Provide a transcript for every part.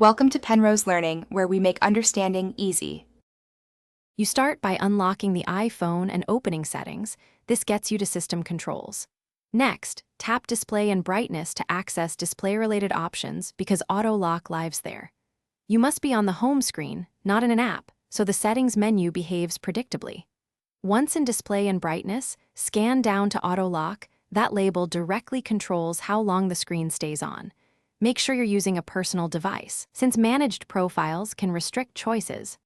Welcome to Penrose Learning, where we make understanding easy. You start by unlocking the iPhone and opening settings. This gets you to system controls. Next, tap display and brightness to access display-related options because auto lock lives there. You must be on the home screen, not in an app, so the settings menu behaves predictably. Once in display and brightness, scan down to auto lock. That label directly controls how long the screen stays on. Make sure you're using a personal device, since managed profiles can restrict choices.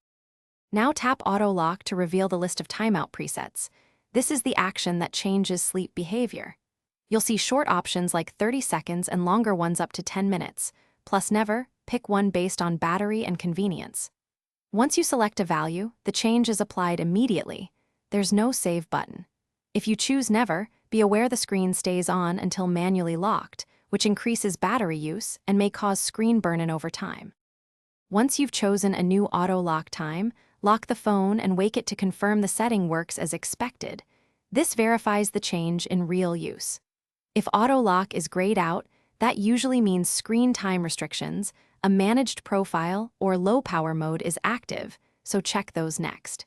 Now tap Auto Lock to reveal the list of timeout presets. This is the action that changes sleep behavior. You'll see short options like 30 seconds and longer ones up to 10 minutes. Plus never, pick one based on battery and convenience. Once you select a value, the change is applied immediately. There's no save button. If you choose never, be aware the screen stays on until manually locked, which increases battery use and may cause screen burn-in over time. Once you've chosen a new auto lock time, lock the phone and wake it to confirm the setting works as expected. This verifies the change in real use. If auto lock is grayed out, that usually means screen time restrictions, a managed profile, or low power mode is active, so check those next.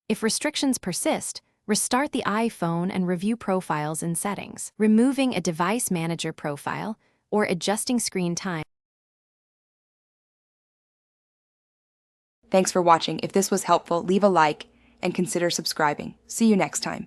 If restrictions persist, restart the iPhone and review profiles in settings, removing a device manager profile or adjusting screen time. Thanks for watching. If this was helpful, leave a like and consider subscribing. See you next time.